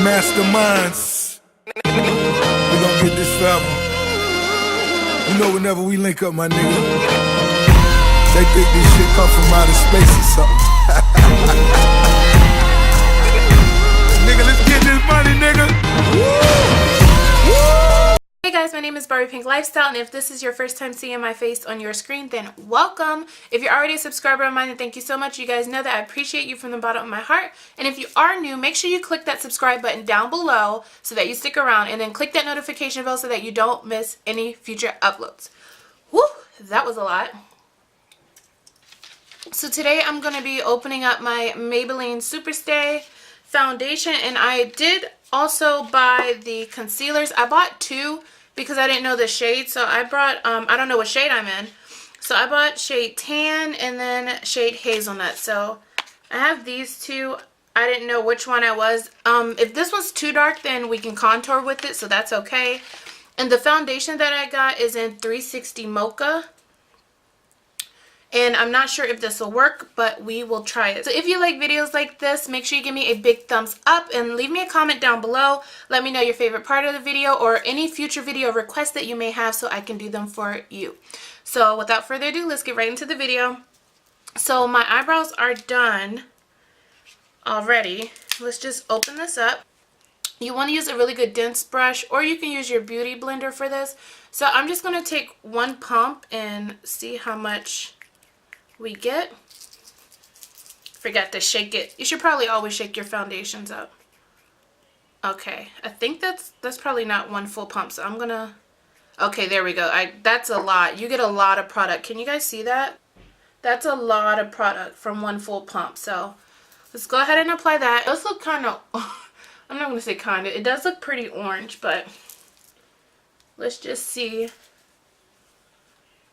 Masterminds. We gon' get this forever. You know whenever we link up, my nigga, they think this shit come from outer space or something. Nigga, let's get this money, nigga. Hey guys, my name is Barbie Pink Lifestyle, and if this is your first time seeing my face on your screen, then welcome. If you're already a subscriber of mine, then thank you so much. You guys know that I appreciate you from the bottom of my heart. And if you are new, make sure you click that subscribe button down below so that you stick around, and then click that notification bell so that you don't miss any future uploads. Woo, that was a lot. So today I'm going to be opening up my Maybelline Superstay foundation, and I did also buy the concealers. I bought two because I didn't know the shade, so I brought I don't know what shade I'm in, so I bought shade Tan and then shade Hazelnut. So I have these two. I didn't know which one I was. If this one's too dark, then we can contour with it, so that's okay. And the foundation that I got is in 360 Mocha. And I'm not sure if this will work, but we will try it. So if you like videos like this, make sure you give me a big thumbs up and leave me a comment down below. Let me know your favorite part of the video or any future video requests that you may have so I can do them for you. So without further ado, let's get right into the video. So my eyebrows are done already. Let's just open this up. You want to use a really good dense brush, or you can use your beauty blender for this. So I'm just going to take one pump and see how much we get. Forgot to shake it. You should probably always shake your foundations up. Okay, I think that's probably not one full pump, so I'm gonna, okay, there we go. That's a lot. You get a lot of product. Can you guys see that? That's a lot of product from one full pump. So let's go ahead and apply that. It does look kind of I'm not gonna say kind of, it does look pretty orange, but let's just see.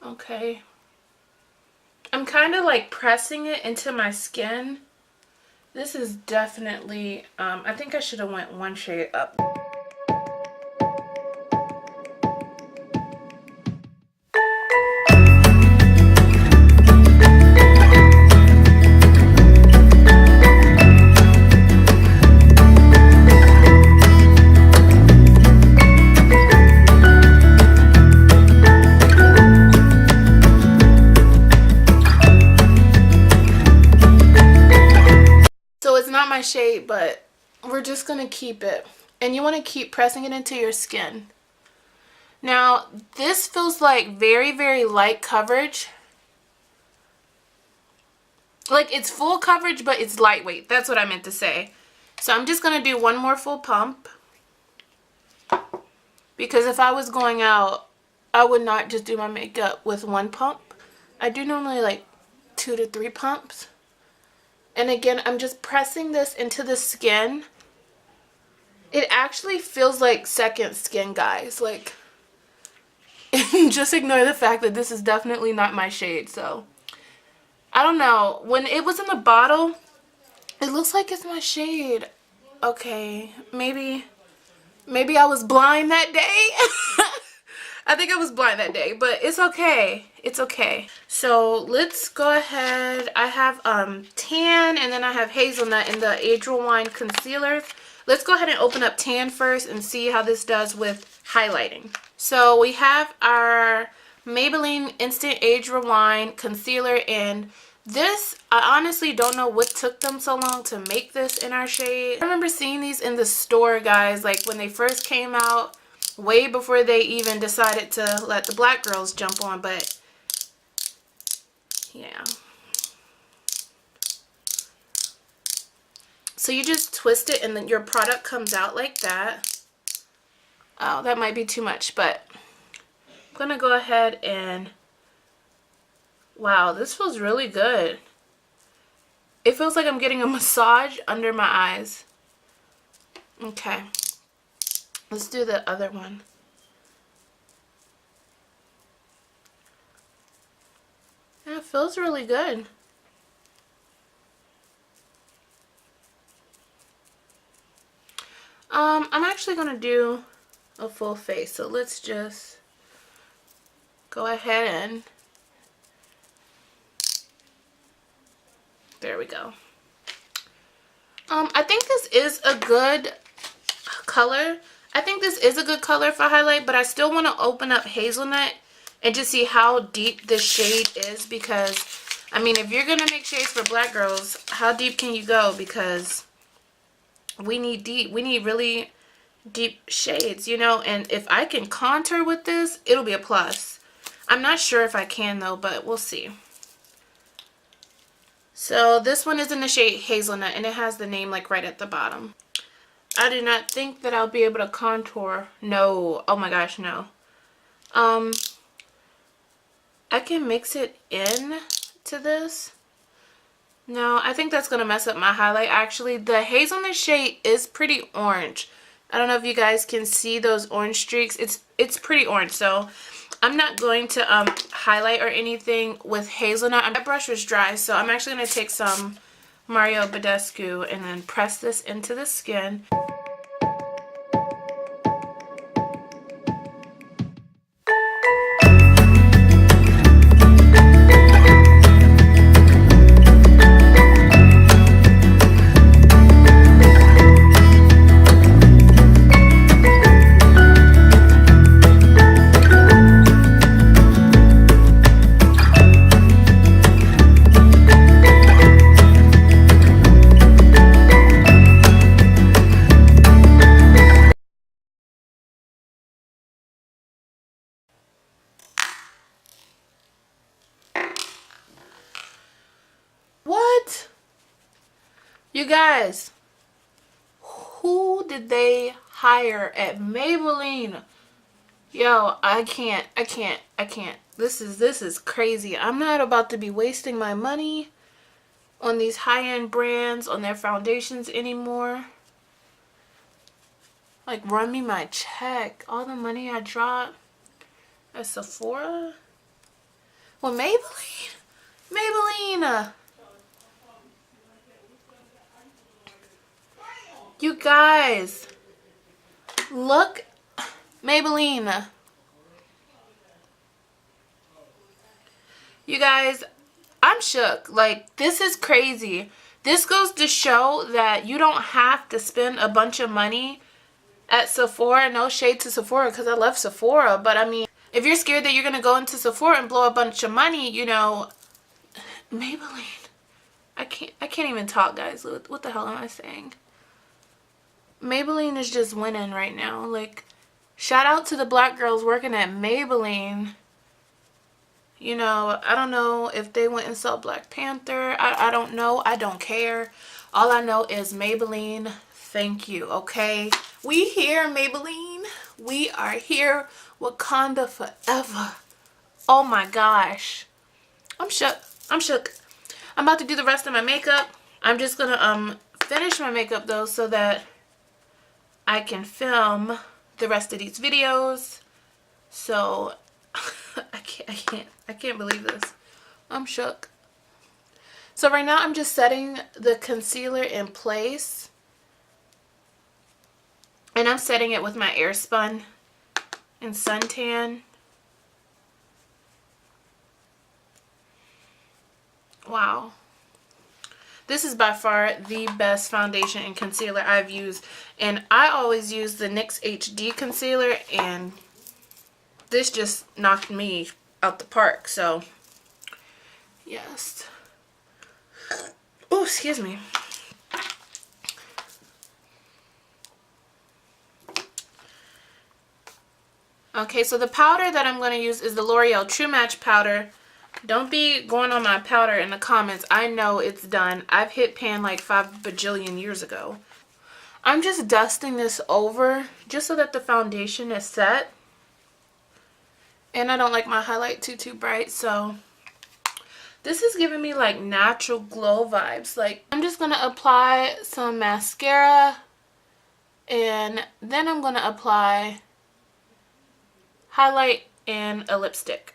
Okay, I'm kind of like pressing it into my skin. This is definitely, I think I should have went one shade up. My shade, but we're just gonna keep it, and you want to keep pressing it into your skin. Now this feels like very light coverage, like it's full coverage but it's lightweight. That's what I meant to say. So I'm just gonna do one more full pump, because if I was going out, I would not just do my makeup with one pump. I do normally like 2 to 3 pumps. And again, I'm just pressing this into the skin. It actually feels like second skin, guys. Like, just ignore the fact that this is definitely not my shade. So, I don't know. When it was in the bottle, it looks like it's my shade. Okay, maybe I was blind that day. I think I was blind that day, but it's okay. It's okay. So let's go ahead. I have Tan, and then I have Hazelnut in the Age Rewind concealers. Let's go ahead and open up Tan first and see how this does with highlighting. So we have our Maybelline Instant Age Rewind concealer, and this, I honestly don't know what took them so long to make this in our shade. I remember seeing these in the store, guys, like when they first came out, way before they even decided to let the black girls jump on. But yeah, so you just twist it and then your product comes out like that. Oh, that might be too much, but I'm gonna go ahead and, wow, this feels really good. It feels like I'm getting a massage under my eyes. Okay, let's do the other one. Yeah, it feels really good. I'm actually going to do a full face, so let's just go ahead and, there we go. I think this is a good color. I think this is a good color for highlight, but I still want to open up Hazelnut and just see how deep this shade is, because I mean, if you're gonna make shades for black girls, how deep can you go? Because we need deep. We need really deep shades, you know. And if I can contour with this, it'll be a plus. I'm not sure if I can though, but we'll see. So this one is in the shade Hazelnut, and it has the name like right at the bottom. I do not think that I'll be able to contour. No. Oh my gosh, no. I can mix it in to this. No, I think that's going to mess up my highlight. Actually, the Hazelnut shade is pretty orange. I don't know if you guys can see those orange streaks. It's pretty orange, so I'm not going to highlight or anything with Hazelnut. My brush was dry, so I'm actually going to take some Mario Badescu and then press this into the skin. What? You guys, who did they hire at Maybelline? Yo, I can't. This is crazy. I'm not about to be wasting my money on these high-end brands, on their foundations anymore. Like, run me my check. All the money I dropped at Sephora. Well, Maybelline. You guys, look, Maybelline. You guys, I'm shook. Like, this is crazy. This goes to show that you don't have to spend a bunch of money at Sephora. No shade to Sephora, because I love Sephora. But I mean, if you're scared that you're going to go into Sephora and blow a bunch of money, you know, Maybelline. I can't even talk, guys. What the hell am I saying? Maybelline is just winning right now. Like, shout out to the black girls working at Maybelline. You know, I don't know if they went and saw Black Panther. I don't know. I don't care. All I know is Maybelline, thank you, okay? We here, Maybelline. We are here. Wakanda forever. Oh my gosh. I'm shook. I'm about to do the rest of my makeup. I'm just gonna finish my makeup though, so that I can film the rest of these videos. So I can't believe this. I'm shook. So right now I'm just setting the concealer in place, and I'm setting it with my Airspun in Suntan. Wow. This is by far the best foundation and concealer I've used. And I always use the NYX HD concealer, and this just knocked me out the park. So, yes. Oh, excuse me. Okay, so the powder that I'm going to use is the L'Oreal True Match powder. Don't be going on my powder in the comments. I know it's done. I've hit pan like 5 bajillion years ago. I'm just dusting this over just so that the foundation is set. And I don't like my highlight too bright, so this is giving me like natural glow vibes. Like, I'm just going to apply some mascara, and then I'm going to apply highlight and a lipstick.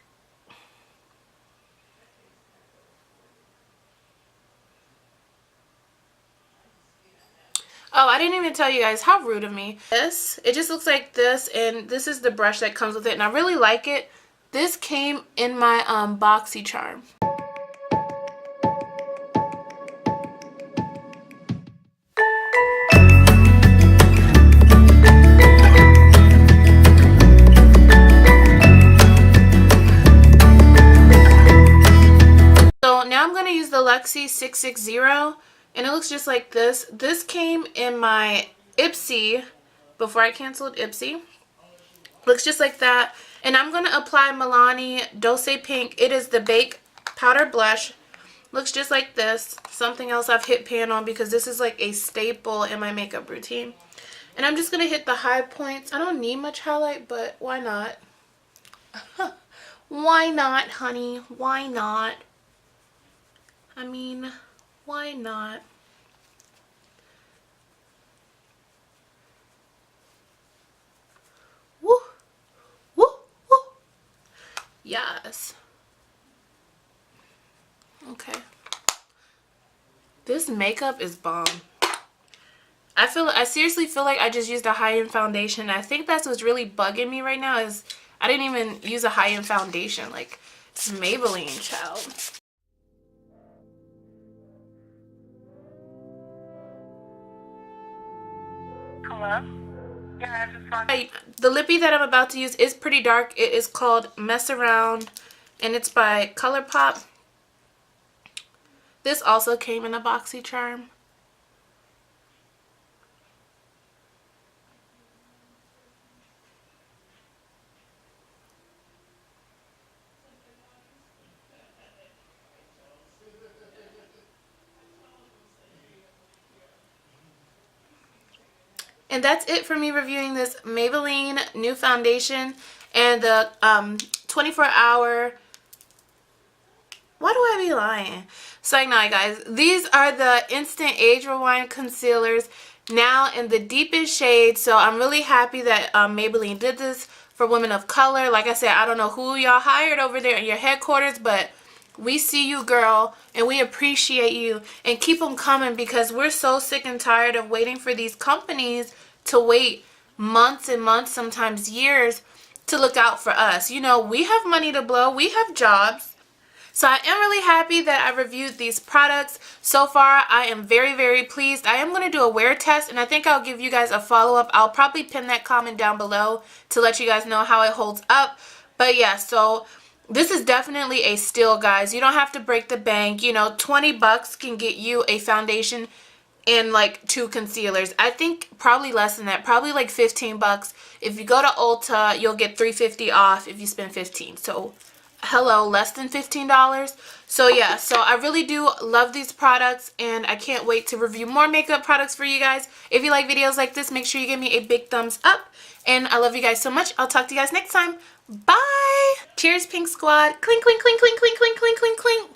Oh, I didn't even tell you guys, how rude of me. It just looks like this, and this is the brush that comes with it, and I really like it. This came in my Boxycharm. Sexy 660, and it looks just like this. This came in my Ipsy before I canceled Ipsy. Looks just like that. And I'm going to apply Milani Dose Pink. It is the Bake Powder Blush. Looks just like this. Something else I've hit pan on because this is like a staple in my makeup routine. And I'm just going to hit the high points. I don't need much highlight, but why not? Why not, honey? Why not? I mean, why not? Woo! Woo! Woo! Yes. Okay. This makeup is bomb. I seriously feel like I just used a high-end foundation. I think that's what's really bugging me right now is I didn't even use a high-end foundation. Like, it's Maybelline, child. Hello? Yeah, I just want... The lippy that I'm about to use is pretty dark. It is called Mess Around, and it's by ColourPop. This also came in a Boxycharm. And that's it for me reviewing this Maybelline new foundation and the 24-hour... Why do I be lying? So now, guys, these are the Instant Age Rewind Concealers now in the deepest shade. So I'm really happy that Maybelline did this for women of color. Like I said, I don't know who y'all hired over there in your headquarters, but we see you, girl, and we appreciate you. And keep them coming because we're so sick and tired of waiting for these companies to wait months and months, sometimes years, to look out for us. You know, we have money to blow. We have jobs. So I am really happy that I reviewed these products. So far, I am very, very pleased. I am going to do a wear test, and I think I'll give you guys a follow-up. I'll probably pin that comment down below to let you guys know how it holds up. But yeah, so this is definitely a steal, guys. You don't have to break the bank. You know, 20 bucks can get you a foundation and like 2 concealers. I think probably less than that. Probably like 15 bucks. If you go to Ulta, you'll get $3.50 off if you spend 15. So hello, less than $15. So yeah, so I really do love these products, and I can't wait to review more makeup products for you guys. If you like videos like this, make sure you give me a big thumbs up, and I love you guys so much. I'll talk to you guys next time. Bye. Cheers, Pink Sqaud. Clink, clink, clink, clink, clink, clink, clink, clink, clink.